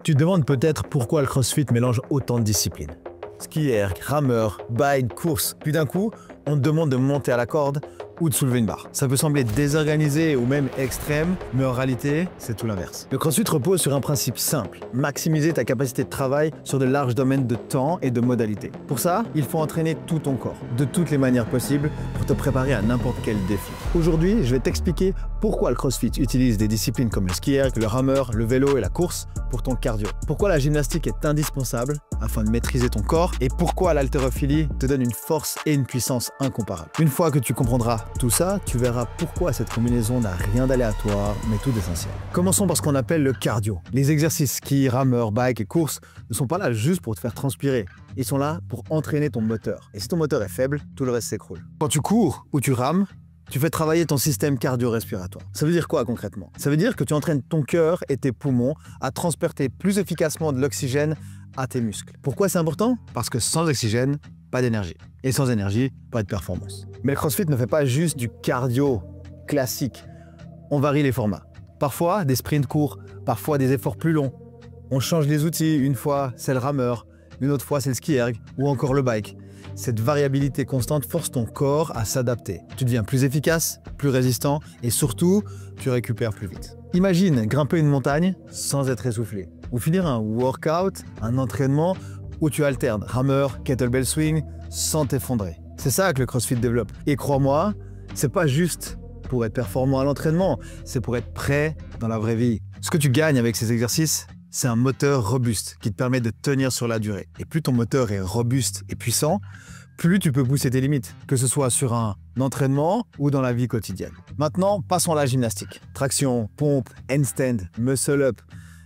Tu te demandes peut-être pourquoi le CrossFit mélange autant de disciplines. Ski erg, rameur, bike, course. Puis d'un coup, on te demande de monter à la corde ou de soulever une barre. Ça peut sembler désorganisé ou même extrême, mais en réalité, c'est tout l'inverse. Le CrossFit repose sur un principe simple, maximiser ta capacité de travail sur de larges domaines de temps et de modalités. Pour ça, il faut entraîner tout ton corps, de toutes les manières possibles, pour te préparer à n'importe quel défi. Aujourd'hui, je vais t'expliquer pourquoi le CrossFit utilise des disciplines comme le ski erg, le rameur, le vélo et la course pour ton cardio. Pourquoi la gymnastique est indispensable afin de maîtriser ton corps et pourquoi l'haltérophilie te donne une force et une puissance incomparables. Une fois que tu comprendras tout ça, tu verras pourquoi cette combinaison n'a rien d'aléatoire, mais tout d'essentiel. Commençons par ce qu'on appelle le cardio. Les exercices ski, rameur, bike et course ne sont pas là juste pour te faire transpirer. Ils sont là pour entraîner ton moteur. Et si ton moteur est faible, tout le reste s'écroule. Quand tu cours ou tu rames, tu fais travailler ton système cardio-respiratoire. Ça veut dire quoi concrètement? Ça veut dire que tu entraînes ton cœur et tes poumons à transporter plus efficacement de l'oxygène à tes muscles. Pourquoi c'est important? Parce que sans oxygène, pas d'énergie. Et sans énergie, pas de performance. Mais le CrossFit ne fait pas juste du cardio classique. On varie les formats. Parfois, des sprints courts, parfois des efforts plus longs. On change les outils. Une fois, c'est le rameur. Une autre fois, c'est le ski erg ou encore le bike. Cette variabilité constante force ton corps à s'adapter. Tu deviens plus efficace, plus résistant et surtout, tu récupères plus vite. Imagine grimper une montagne sans être essoufflé. Ou finir un workout, un entraînement où tu alternes rameur, kettlebell swing sans t'effondrer. C'est ça que le CrossFit développe. Et crois-moi, c'est pas juste pour être performant à l'entraînement, c'est pour être prêt dans la vraie vie. Ce que tu gagnes avec ces exercices, c'est un moteur robuste qui te permet de tenir sur la durée. Et plus ton moteur est robuste et puissant, plus tu peux pousser tes limites, que ce soit sur un entraînement ou dans la vie quotidienne. Maintenant, passons à la gymnastique. Traction, pompe, handstand, muscle-up,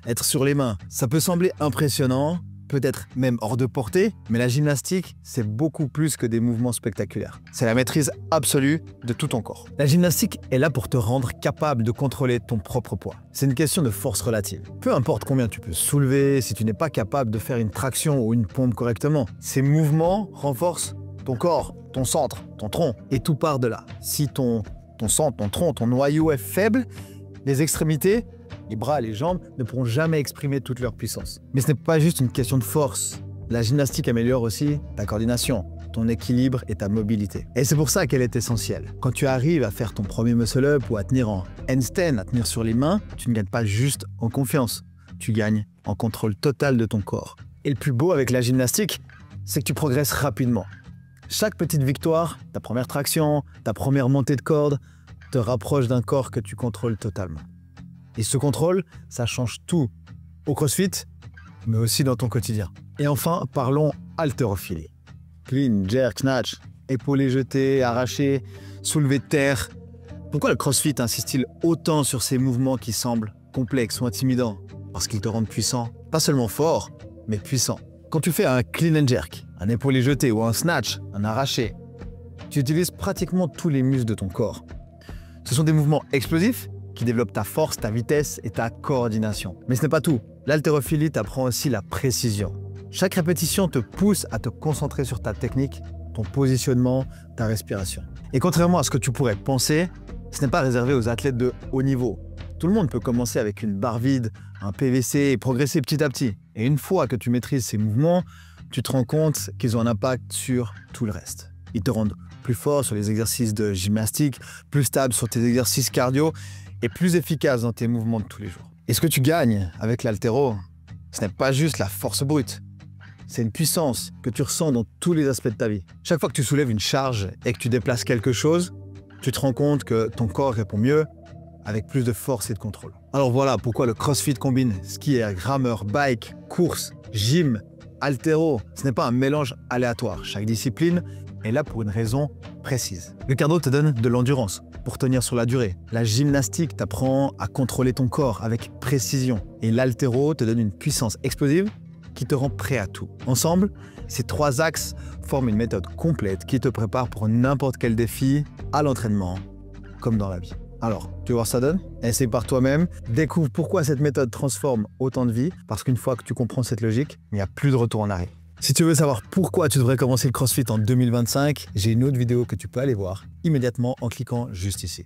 être sur les mains. Ça peut sembler impressionnant, peut-être même hors de portée, mais la gymnastique, c'est beaucoup plus que des mouvements spectaculaires. C'est la maîtrise absolue de tout ton corps. La gymnastique est là pour te rendre capable de contrôler ton propre poids. C'est une question de force relative. Peu importe combien tu peux soulever, si tu n'es pas capable de faire une traction ou une pompe correctement, ces mouvements renforcent ton corps, ton centre, ton tronc, et tout part de là. Si ton centre, ton tronc, ton noyau est faible, les extrémités, les bras et les jambes ne pourront jamais exprimer toute leur puissance. Mais ce n'est pas juste une question de force. La gymnastique améliore aussi ta coordination, ton équilibre et ta mobilité. Et c'est pour ça qu'elle est essentielle. Quand tu arrives à faire ton premier muscle-up ou à tenir en handstand, à tenir sur les mains, tu ne gagnes pas juste en confiance. Tu gagnes en contrôle total de ton corps. Et le plus beau avec la gymnastique, c'est que tu progresses rapidement. Chaque petite victoire, ta première traction, ta première montée de corde, te rapproche d'un corps que tu contrôles totalement. Et ce contrôle, ça change tout au CrossFit, mais aussi dans ton quotidien. Et enfin, parlons haltérophilie. Clean, jerk, snatch, épaulé jeté, arraché, soulevé de terre. Pourquoi le CrossFit insiste-t-il autant sur ces mouvements qui semblent complexes ou intimidants? Parce qu'ils te rendent puissant, pas seulement fort, mais puissant. Quand tu fais un clean and jerk, un épaulé jeté ou un snatch, un arraché, tu utilises pratiquement tous les muscles de ton corps. Ce sont des mouvements explosifs qui développent ta force, ta vitesse et ta coordination. Mais ce n'est pas tout. L'haltérophilie t'apprend aussi la précision. Chaque répétition te pousse à te concentrer sur ta technique, ton positionnement, ta respiration. Et contrairement à ce que tu pourrais penser, ce n'est pas réservé aux athlètes de haut niveau. Tout le monde peut commencer avec une barre vide, un PVC et progresser petit à petit. Et une fois que tu maîtrises ces mouvements, tu te rends compte qu'ils ont un impact sur tout le reste. Ils te rendent plus fort sur les exercices de gymnastique, plus stable sur tes exercices cardio et plus efficace dans tes mouvements de tous les jours. Et ce que tu gagnes avec l'haltéro, ce n'est pas juste la force brute. C'est une puissance que tu ressens dans tous les aspects de ta vie. Chaque fois que tu soulèves une charge et que tu déplaces quelque chose, tu te rends compte que ton corps répond mieux avec plus de force et de contrôle. Alors voilà pourquoi le CrossFit combine ski erg, rameur, bike, course, gym, haltéro. Ce n'est pas un mélange aléatoire. Chaque discipline est là pour une raison précise. Le cardio te donne de l'endurance pour tenir sur la durée. La gymnastique t'apprend à contrôler ton corps avec précision. Et l'haltéro te donne une puissance explosive qui te rend prêt à tout. Ensemble, ces trois axes forment une méthode complète qui te prépare pour n'importe quel défi à l'entraînement comme dans la vie. Alors, tu veux voir ça donne? Essaye par toi-même, découvre pourquoi cette méthode transforme autant de vies, parce qu'une fois que tu comprends cette logique, il n'y a plus de retour en arrière. Si tu veux savoir pourquoi tu devrais commencer le CrossFit en 2025, j'ai une autre vidéo que tu peux aller voir immédiatement en cliquant juste ici.